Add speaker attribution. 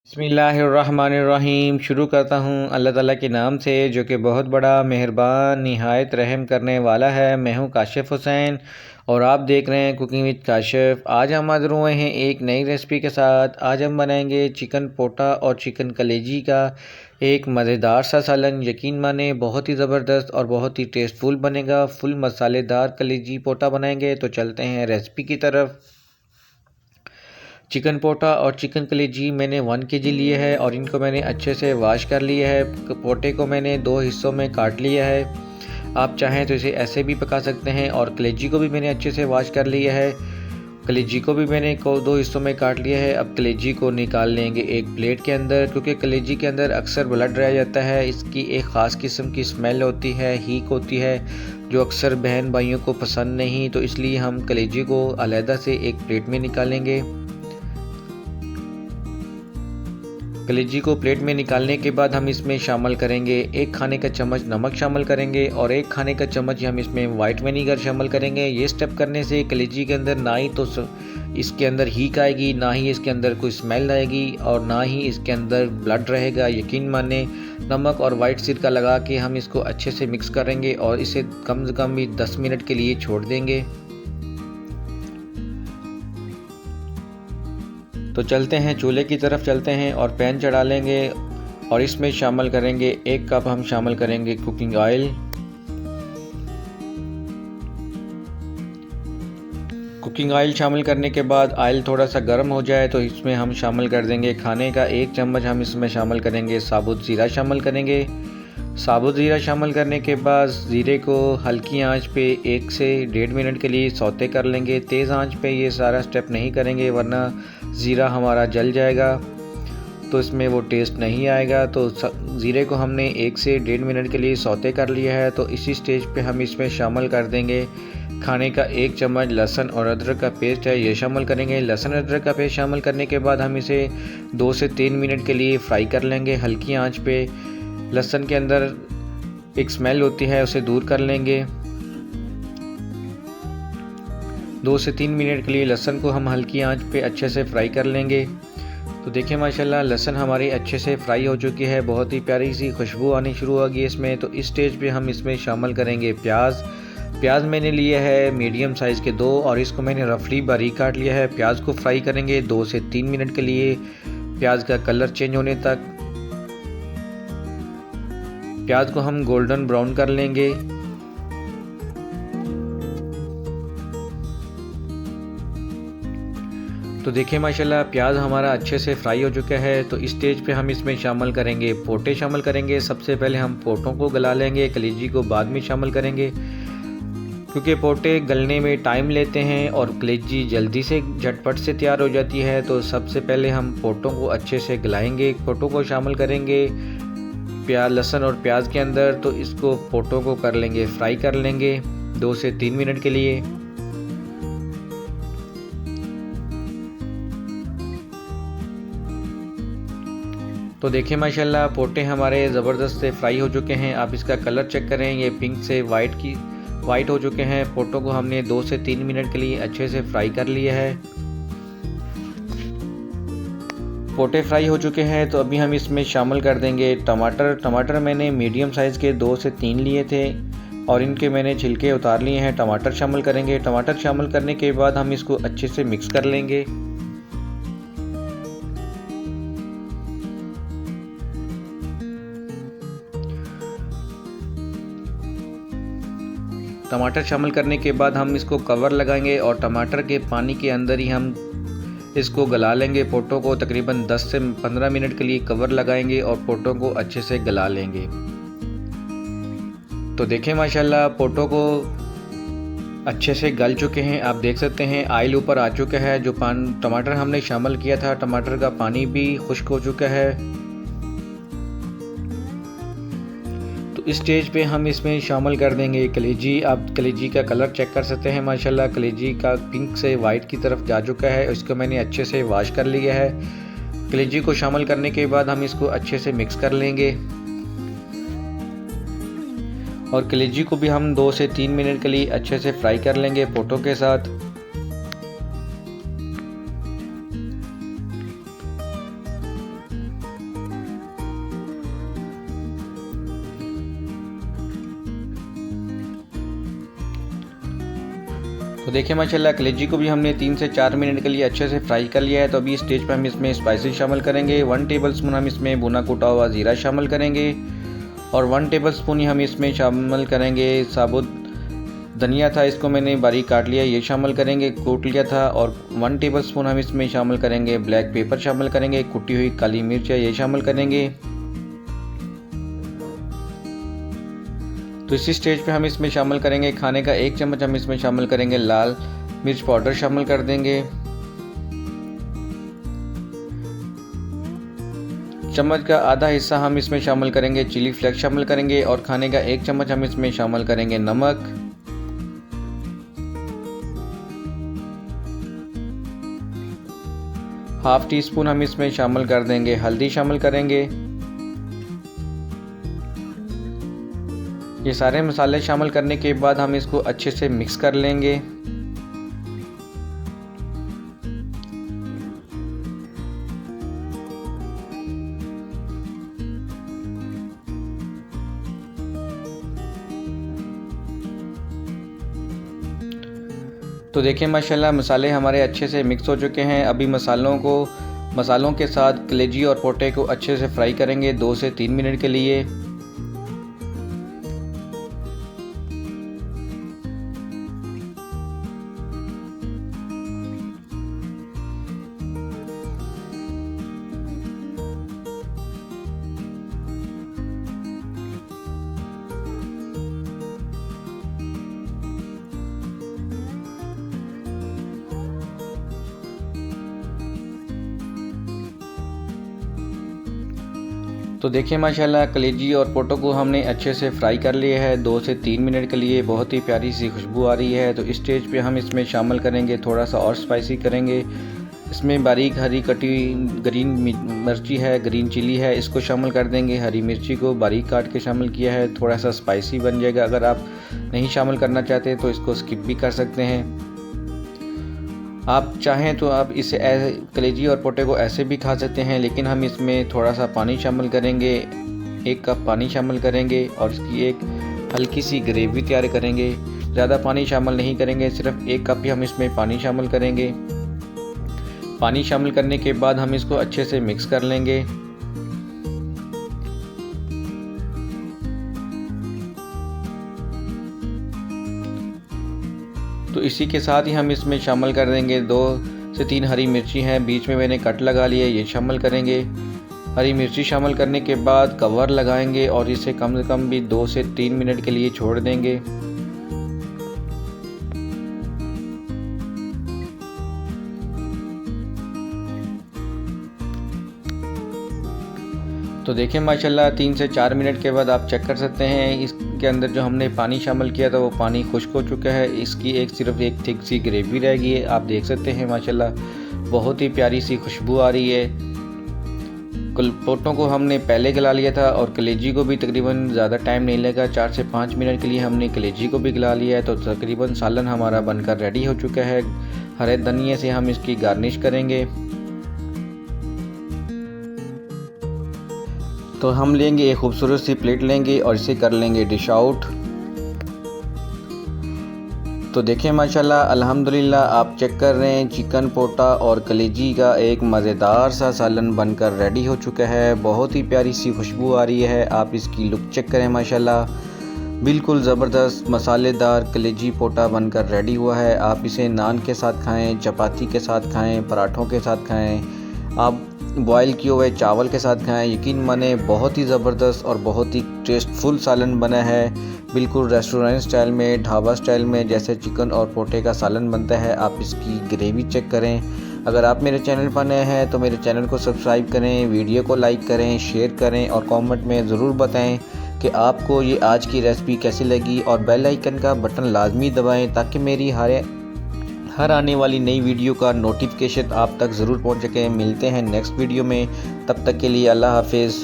Speaker 1: बिस्मिल्लाहिर्रहमानिर्रहीम। शुरू करता हूँ अल्लाह ताला के नाम से जो कि बहुत बड़ा मेहरबान निहायत रहम करने वाला है। मैं हूँ काशिफ़ हुसैन और आप देख रहे हैं कुकिंग विद काशिफ़। आज हम हाज़िर हुए हैं एक नई रेसिपी के साथ। आज हम बनाएंगे चिकन पोटा और चिकन कलेजी का एक मज़ेदार सा सालन। यकीन माने बहुत ही ज़बरदस्त और बहुत ही टेस्टफुल बनेगा। फुल मसालेदार कलेजी पोटा बनाएंगे। तो चलते हैं रेसिपी की तरफ। चिकन पोटा और चिकन कलेजी मैंने 1 केजी लिए है और इनको मैंने अच्छे से वॉश कर लिया है। पोटे को मैंने 2 हिस्सों में काट लिया है। आप चाहें तो इसे ऐसे भी पका सकते हैं। और कलेजी को भी मैंने अच्छे से वॉश कर लिया है। कलेजी को भी मैंने 2 हिस्सों में काट लिया है। अब कलेजी को निकाल लेंगे एक प्लेट के अंदर, क्योंकि कलेजी के अंदर अक्सर ब्लड रह जाता है। इसकी एक ख़ास किस्म की स्मेल होती है, हीक होती है, जो अक्सर बहन भाइयों को पसंद नहीं। तो इसलिए हम कलेजी को अलहदा से एक प्लेट में निकालेंगे। कलेजी को प्लेट में निकालने के बाद हम इसमें शामिल करेंगे 1 खाने का चम्मच नमक शामिल करेंगे और 1 खाने का चम्मच हम इसमें वाइट विनीगर शामिल करेंगे। ये स्टेप करने से कलेजी के अंदर ना ही तो इसके अंदर हीक आएगी, ना ही इसके अंदर कोई स्मेल आएगी और ना ही इसके अंदर ब्लड रहेगा। यकीन माने नमक और वाइट सिरका लगा के हम इसको अच्छे से मिक्स करेंगे और इसे कम से कम भी 10 मिनट के लिए छोड़ देंगे। तो चलते हैं चूल्हे की तरफ चलते हैं और पैन चढ़ा लेंगे और इसमें शामिल करेंगे 1 कप हम शामिल करेंगे कुकिंग ऑयल। कुकिंग ऑयल शामिल करने के बाद ऑयल थोड़ा सा गर्म हो जाए तो इसमें हम शामिल कर देंगे खाने का 1 चम्मच हम इसमें शामिल करेंगे साबुत ज़ीरा शामिल करेंगे। साबुत ज़ीरा शामिल करने के बाद ज़ीरे को हल्की आंच पे 1 से 1.5 मिनट के लिए सौते कर लेंगे। तेज़ आंच पे ये सारा स्टेप नहीं करेंगे वरना ज़ीरा हमारा जल जाएगा तो इसमें वो टेस्ट नहीं आएगा। तो ज़ीरे को हमने 1 से 1.5 मिनट के लिए सौते कर लिया है। तो इसी स्टेज पे हम इसमें शामिल कर देंगे खाने का 1 चम्मच लहसुन और अदरक का पेस्ट है, ये शामिल करेंगे। लहसुन अदरक का पेस्ट शामिल करने के बाद हम इसे 2 से 3 मिनट के लिए फ्राई कर लेंगे हल्की आंच पे। लहसुन के अंदर एक स्मेल होती है, उसे दूर कर लेंगे। 2 से 3 मिनट के लिए लहसुन को हम हल्की आंच पे अच्छे से फ्राई कर लेंगे। तो देखिए माशाल्लाह लहसुन हमारी अच्छे से फ्राई हो चुकी है, बहुत ही प्यारी सी खुशबू आनी शुरू होगी इसमें। तो इस स्टेज पे हम इसमें शामिल करेंगे प्याज मैंने लिया है मीडियम साइज़ के 2 और इसको मैंने रफली बारीक काट लिया है। प्याज को फ्राई करेंगे 2 से 3 मिनट के लिए, प्याज का कलर चेंज होने तक। प्याज को हम गोल्डन ब्राउन कर लेंगे। तो देखिए माशाल्लाह प्याज हमारा अच्छे से फ्राई हो चुका है। तो इस स्टेज पे हम इसमें शामिल करेंगे पोटे शामिल करेंगे। सबसे पहले हम पोटों को गला लेंगे, कलेजी को बाद में शामिल करेंगे क्योंकि पोटे गलने में टाइम लेते हैं और कलेजी जल्दी से झटपट से तैयार हो जाती है। तो सबसे पहले हम पोटों को अच्छे से गलाएंगे, पोटों को शामिल करेंगे प्याज लहसुन और प्याज के अंदर। तो इसको पोटों को कर लेंगे फ्राई कर लेंगे 2 से 3 मिनट के लिए। तो देखिए माशाल्लाह पोटे हमारे ज़बरदस्त से फ्राई हो चुके हैं। आप इसका कलर चेक करें, ये पिंक से वाइट हो चुके हैं। पोटों को हमने 2 से 3 मिनट के लिए अच्छे से फ्राई कर लिया है। पोटे फ्राई हो चुके हैं तो अभी हम इसमें शामिल कर देंगे टमाटर मैंने मीडियम साइज़ के 2 से 3 लिए थे और इनके मैंने छिलके उतार लिए हैं। टमाटर शामिल करेंगे। टमाटर शामिल करने के बाद हम इसको अच्छे से मिक्स कर लेंगे। टमाटर शामिल करने के बाद हम इसको कवर लगाएंगे और टमाटर के पानी के अंदर ही हम इसको गला लेंगे। पोटों को तकरीबन 10 से 15 मिनट के लिए कवर लगाएंगे और पोटों को अच्छे से गला लेंगे। तो देखें माशाल्लाह पोटों को अच्छे से गल चुके हैं। आप देख सकते हैं ऑयल ऊपर आ चुका है। जो टमाटर हमने शामिल किया था, टमाटर का पानी भी खुश्क हो चुका है। तो इस स्टेज पे हम इसमें शामिल कर देंगे कलेजी। आप कलेजी का कलर चेक कर सकते हैं माशाल्लाह कलेजी का पिंक से वाइट की तरफ जा चुका है। इसको मैंने अच्छे से वॉश कर लिया है। कलेजी को शामिल करने के बाद हम इसको अच्छे से मिक्स कर लेंगे और कलेजी को भी हम 2 से 3 मिनट के लिए अच्छे से फ्राई कर लेंगे पोटों के साथ। तो देखिए माशाल्लाह कलेजी को भी हमने 3 से 4 मिनट के लिए अच्छे से फ्राई कर लिया है। तो अभी इस स्टेज पर हम इसमें स्पाइसेस शामिल करेंगे। 1 टेबलस्पून हम इसमें भुना कुटा हुआ ज़ीरा शामिल करेंगे और 1 टेबलस्पून ही हम इसमें शामिल करेंगे साबुत धनिया था, इसको मैंने बारीक काट लिया, ये शामिल करेंगे, कूट लिया था। और 1 टेबलस्पून हम इसमें शामिल करेंगे ब्लैक पेपर शामिल करेंगे, कुटी हुई काली मिर्च है ये शामिल करेंगे। तो इसी स्टेज पे हम इसमें शामिल करेंगे खाने का 1 चम्मच हम इसमें शामिल करेंगे लाल मिर्च पाउडर शामिल कर देंगे। चम्मच का आधा हिस्सा हम इसमें शामिल करेंगे चिली फ्लेक्स शामिल करेंगे और खाने का 1 चम्मच हम इसमें शामिल करेंगे नमक। हाफ टी स्पून हम इसमें शामिल कर देंगे हल्दी शामिल करेंगे। ये सारे मसाले शामिल करने के बाद हम इसको अच्छे से मिक्स कर लेंगे। तो देखिए माशाल्लाह मसाले हमारे अच्छे से मिक्स हो चुके हैं। अभी मसालों के साथ कलेजी और पोटे को अच्छे से फ्राई करेंगे 2 से 3 मिनट के लिए। तो देखिए माशाल्लाह कलेजी और पोटो को हमने अच्छे से फ्राई कर लिया है 2 से 3 मिनट के लिए। बहुत ही प्यारी सी खुशबू आ रही है। तो इस स्टेज पे हम इसमें शामिल करेंगे थोड़ा सा और स्पाइसी करेंगे। इसमें बारीक हरी कटी ग्रीन मिर्ची है, ग्रीन चिली है, इसको शामिल कर देंगे। हरी मिर्ची को बारीक काट के शामिल किया है, थोड़ा सा स्पाइसी बन जाएगा। अगर आप नहीं शामिल करना चाहते तो इसको स्किप भी कर सकते हैं। आप चाहें तो आप इसे कलेजी और पोटे को ऐसे भी खा सकते हैं, लेकिन हम इसमें थोड़ा सा पानी शामिल करेंगे, 1 कप पानी शामिल करेंगे और इसकी एक हल्की सी ग्रेवी तैयार करेंगे। ज़्यादा पानी शामिल नहीं करेंगे, सिर्फ 1 कप ही हम इसमें पानी शामिल करेंगे। पानी शामिल करने के बाद हम इसको अच्छे से मिक्स कर लेंगे। तो इसी के साथ ही हम इसमें शामिल कर देंगे 2 से 3 हरी मिर्ची हैं, बीच में मैंने कट लगा लिया, ये शामिल करेंगे। हरी मिर्ची शामिल करने के बाद कवर लगाएंगे और इसे कम से कम भी 2 से 3 मिनट के लिए छोड़ देंगे। तो देखिए माशाल्लाह 3 से 4 मिनट के बाद आप चेक कर सकते हैं इसके अंदर जो हमने पानी शामिल किया था वो पानी खुश्क हो चुका है। इसकी सिर्फ एक थिक सी ग्रेवी रह गई है। आप देख सकते हैं माशाल्लाह बहुत ही प्यारी सी खुशबू आ रही है। पोटों को हमने पहले गला लिया था और कलेजी को भी तकरीबन ज़्यादा टाइम नहीं लगा, 4 से 5 मिनट के लिए हमने कलेजी को भी गला लिया है। तो तकरीबन सालन हमारा बनकर रेडी हो चुका है। हरे धनिया से हम इसकी गार्निश करेंगे। तो हम लेंगे एक खूबसूरत सी प्लेट लेंगे और इसे कर लेंगे डिश आउट। तो देखिए माशाल्लाह अल्हम्दुलिल्लाह आप चेक कर रहे हैं चिकन पोटा और कलेजी का एक मज़ेदार सा सालन बनकर रेडी हो चुका है। बहुत ही प्यारी सी खुशबू आ रही है। आप इसकी लुक चेक करें माशाल्लाह बिल्कुल ज़बरदस्त मसालेदार कलेजी पोटा बनकर रेडी हुआ है। आप इसे नान के साथ खाएं, चपाती के साथ खाएं, पराठों के साथ खाएं, आप बॉयल किए हुए चावल के साथ खाएं। यकीन माने बहुत ही ज़बरदस्त और बहुत ही टेस्टफुल सालन बना है, बिल्कुल रेस्टोरेंट स्टाइल में, ढाबा स्टाइल में जैसे चिकन और पोटे का सालन बनता है। आप इसकी ग्रेवी चेक करें। अगर आप मेरे चैनल पर नए हैं तो मेरे चैनल को सब्सक्राइब करें, वीडियो को लाइक करें, शेयर करें और कमेंट में ज़रूर बताएं कि आपको ये आज की रेसिपी कैसी लगी। और बेल आइकन का बटन लाजमी दबाएं ताकि मेरी हर आने वाली नई वीडियो का नोटिफिकेशन आप तक ज़रूर पहुंच सके। मिलते हैं नेक्स्ट वीडियो में, तब तक के लिए अल्लाह हाफिज़।